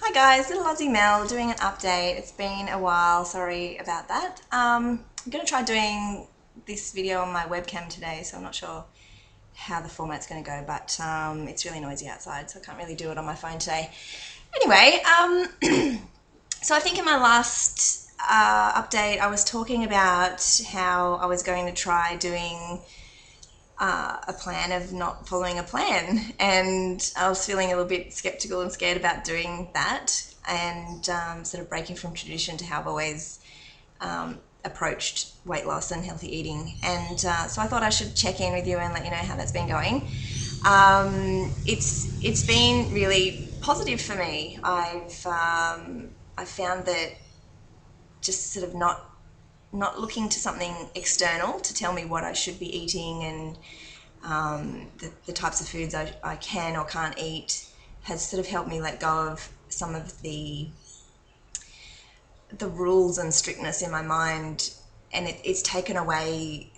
Hi guys, little Aussie Mel doing an update. It's been a while, sorry about that. I'm going to try doing this video on my webcam today, so I'm not sure how the format's going to go, but it's really noisy outside, so I can't really do it on my phone today. Anyway, so I think in my last update I was talking about how I was going to try doing a plan of not following a plan, and I was feeling a little bit skeptical and scared about doing that, and sort of breaking from tradition to how I've always approached weight loss and healthy eating. And so I thought I should check in with you and let you know how that's been going. It's been really positive for me. I've found that just sort of not looking to something external to tell me what I should be eating and the types of foods I can or can't eat has sort of helped me let go of some of the rules and strictness in my mind, and it's taken away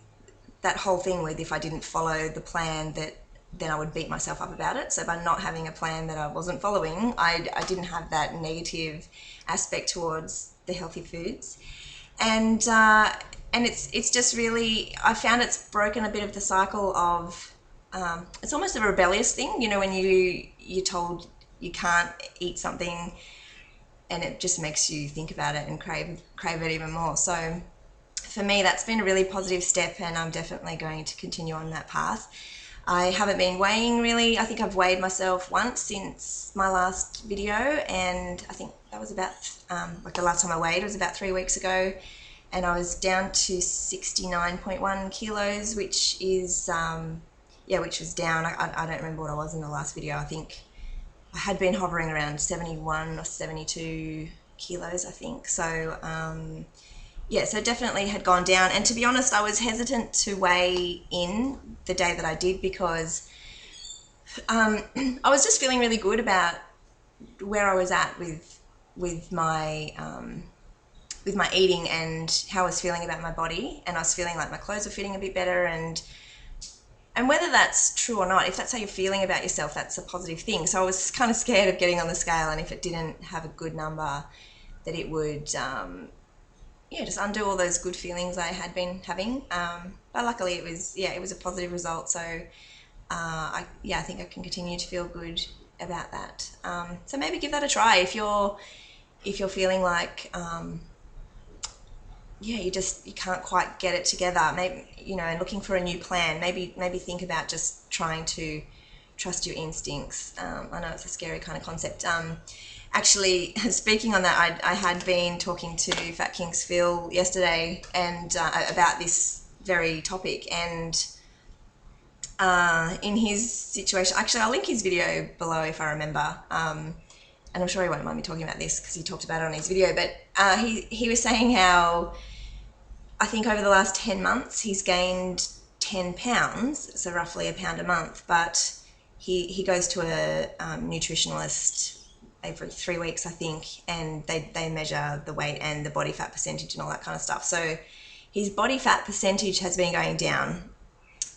that whole thing with if I didn't follow the plan that then I would beat myself up about it. So by not having a plan that I wasn't following, I didn't have that negative aspect towards the healthy foods. And it's just really, I found it's broken a bit of the cycle of, it's almost a rebellious thing, you know, when you're told you can't eat something and it just makes you think about it and crave it even more. So for me, that's been a really positive step, and I'm definitely going to continue on that path. I haven't been weighing really. I think I've weighed myself once since my last video, and I think that was about, like the last time I weighed was about 3 weeks ago, and I was down to 69.1 kilos, which is, which was down. I don't remember what I was in the last video. I think I had been hovering around 71 or 72 kilos, I think. So, so definitely had gone down. And to be honest, I was hesitant to weigh in the day that I did because I was just feeling really good about where I was at with my eating and how I was feeling about my body, and I was feeling like my clothes were fitting a bit better, and whether that's true or not, if that's how you're feeling about yourself, that's a positive thing. So I was kind of scared of getting on the scale, and if it didn't have a good number, that it would just undo all those good feelings I had been having. But luckily it was a positive result. So I think I can continue to feel good about that. So maybe give that a try if you're feeling like you can't quite get it together. Maybe, and looking for a new plan. Maybe think about just trying to trust your instincts. I know it's a scary kind of concept. Actually, speaking on that, I had been talking to Fat Kings Phil yesterday and about this very topic, and in his situation, actually I'll link his video below if I remember, and I'm sure he won't mind me talking about this because he talked about it on his video, but he was saying how I think over the last 10 months he's gained 10 pounds, so roughly a pound a month, but he goes to a nutritionalist every 3 weeks, I think, and they measure the weight and the body fat percentage and all that kind of stuff. So his body fat percentage has been going down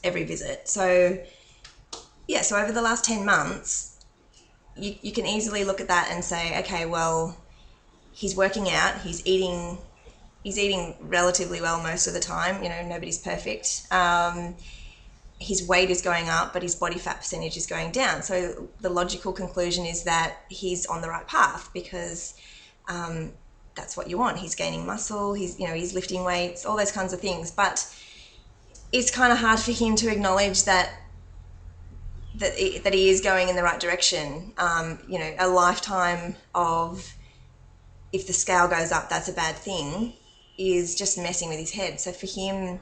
every visit. So so over the last 10 months, you can easily look at that and say, okay, well, he's working out, he's eating relatively well most of the time, nobody's perfect. His weight is going up, but his body fat percentage is going down. So the logical conclusion is that he's on the right path, because that's what you want. He's gaining muscle, he's lifting weights, all those kinds of things. But it's kind of hard for him to acknowledge that he is going in the right direction. A lifetime of, if the scale goes up, that's a bad thing, is just messing with his head. So for him,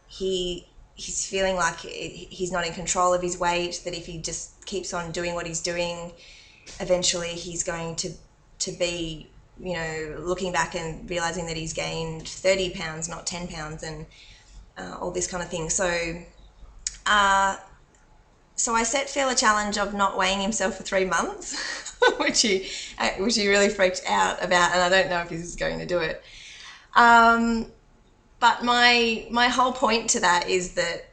he's feeling like he's not in control of his weight, that if he just keeps on doing what he's doing, eventually he's going to be, looking back and realizing that he's gained 30 pounds, not 10 pounds, and all this kind of thing. So I set Phil a challenge of not weighing himself for 3 months, which he really freaked out about, and I don't know if he's going to do it. But my whole point to that is that,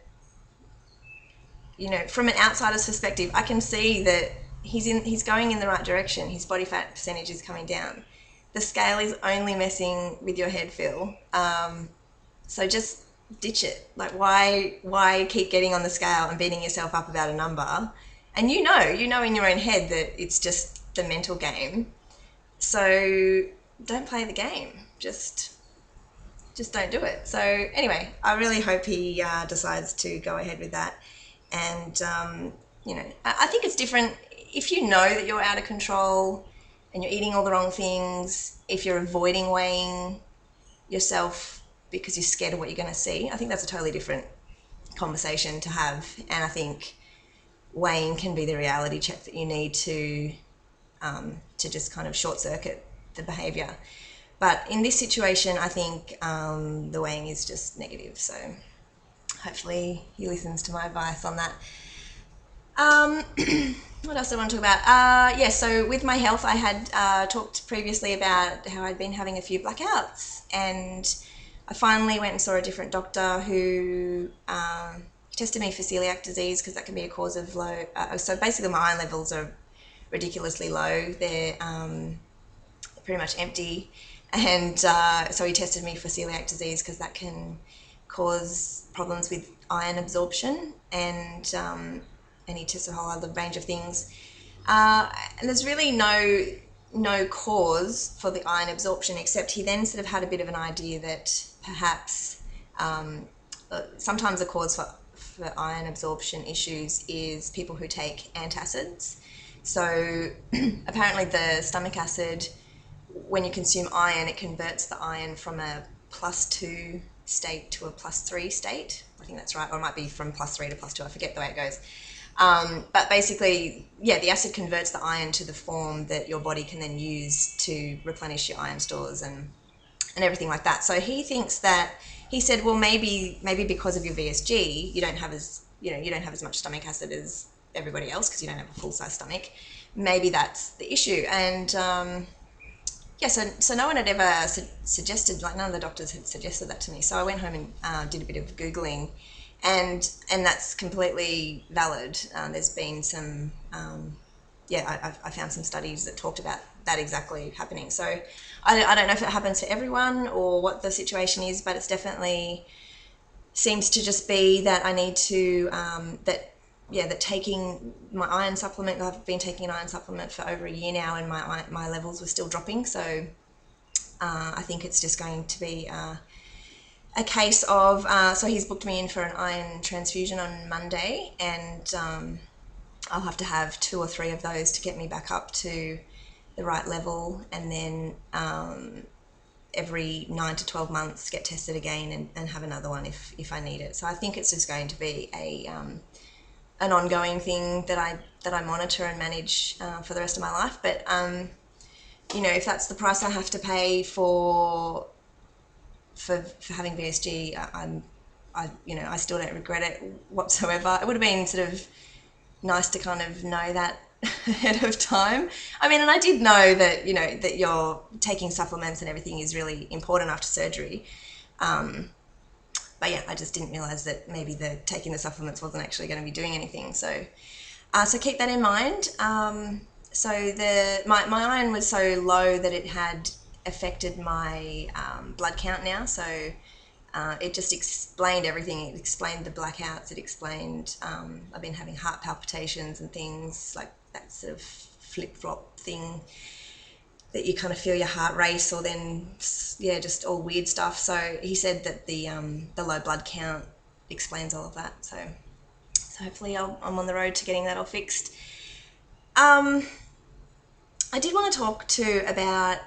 from an outsider's perspective, I can see that he's going in the right direction. His body fat percentage is coming down. The scale is only messing with your head, Phil. So just ditch it. Like, why keep getting on the scale and beating yourself up about a number? And you know in your own head that it's just the mental game. So don't play the game. Just don't do it. So anyway, I really hope he decides to go ahead with that. And I think it's different if you know that you're out of control and you're eating all the wrong things. If you're avoiding weighing yourself because you're scared of what you're going to see, I think that's a totally different conversation to have. And I think weighing can be the reality check that you need to just kind of short circuit the behaviour. But in this situation, I think the weighing is just negative. So hopefully he listens to my advice on that. What else do I want to talk about? So with my health, I had talked previously about how I'd been having a few blackouts, and I finally went and saw a different doctor who tested me for celiac disease, because that can be a cause of low. So basically, my iron levels are ridiculously low. They're pretty much empty, and so he tested me for celiac disease because that can cause problems with iron absorption, and he tested a whole other range of things. And there's really no cause for the iron absorption, except he then sort of had a bit of an idea that perhaps sometimes the cause for iron absorption issues is people who take antacids. So apparently the stomach acid, when you consume iron, it converts the iron from a +2 state to a +3 state. I think that's right, or it might be from +3 to +2. I forget the way it goes. But basically, the acid converts the iron to the form that your body can then use to replenish your iron stores and everything like that. So he thinks that, he said, well, maybe because of your VSG, you don't have as much stomach acid as everybody else because you don't have a full-size stomach. Maybe that's the issue. And so no one had ever suggested, like none of the doctors had suggested that to me. So I went home and did a bit of Googling, and that's completely valid. There's been some, I found some studies that talked about that exactly happening. So I don't know if it happens to everyone or what the situation is, but it's definitely seems to just be that I need to, that taking my iron supplement, I've been taking an iron supplement for over a year now, and my levels were still dropping. So I think it's just going to be a case of, so he's booked me in for an iron transfusion on Monday, and I'll have to have 2 or 3 of those to get me back up to the right level, and then every 9 to 12 months get tested again and have another one if I need it. So I think it's just going to be an ongoing thing that I monitor and manage for the rest of my life. But if that's the price I have to pay for having VSG, I still don't regret it whatsoever. It would have been sort of nice to kind of know that ahead of time. I mean, and I did know that that you're taking supplements and everything is really important after surgery. But yeah, I just didn't realise that maybe taking the supplements wasn't actually going to be doing anything. So keep that in mind. So my iron was so low that it had affected my blood count now. So it just explained everything. It explained the blackouts. It explained I've been having heart palpitations and things like that, sort of flip-flop thing that you kind of feel your heart race, or then just all weird stuff. So he said that the low blood count explains all of that. So hopefully I'm on the road to getting that all fixed. I did want to talk too about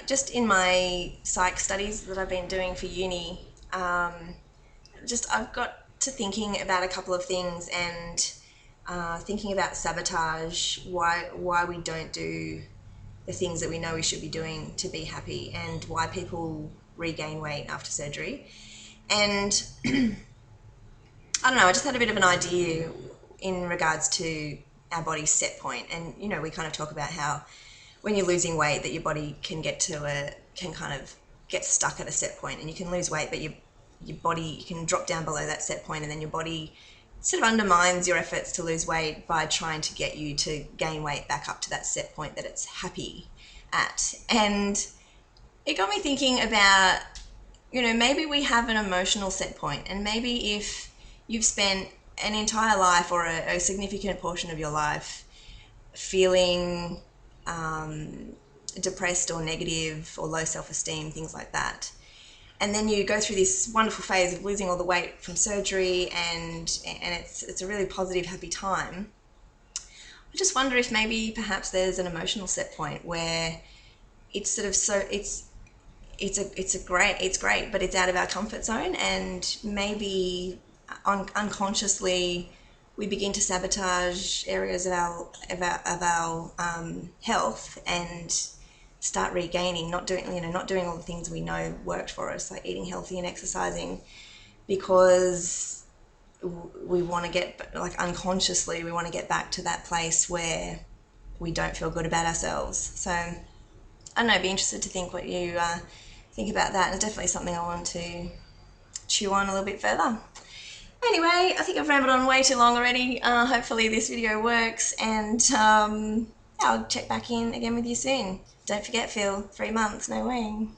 just in my psych studies that I've been doing for uni. I've got to thinking about a couple of things, and thinking about sabotage, why we don't do the things that we know we should be doing to be happy, and why people regain weight after surgery. And I don't know, I just had a bit of an idea in regards to our body's set point. And we kind of talk about how when you're losing weight that your body can kind of get stuck at a set point, and you can lose weight but your body, you can drop down below that set point, and then your body sort of undermines your efforts to lose weight by trying to get you to gain weight back up to that set point that it's happy at. And it got me thinking about, maybe we have an emotional set point, and maybe if you've spent an entire life or a significant portion of your life feeling depressed or negative or low self-esteem, things like that, and then you go through this wonderful phase of losing all the weight from surgery, and it's a really positive, happy time. I just wonder if maybe perhaps there's an emotional set point where it's sort of it's great, but it's out of our comfort zone, and maybe unconsciously we begin to sabotage areas of our health and start regaining, not doing all the things we know worked for us, like eating healthy and exercising, because we want to get, like, unconsciously we want to get back to that place where we don't feel good about ourselves. So I don't know, be interested to think what you think about that. And it's definitely something I want to chew on a little bit further. Anyway, I think I've rambled on way too long already. Hopefully this video works, and I'll check back in again with you soon. Don't forget, Phil, 3 months, no weighing.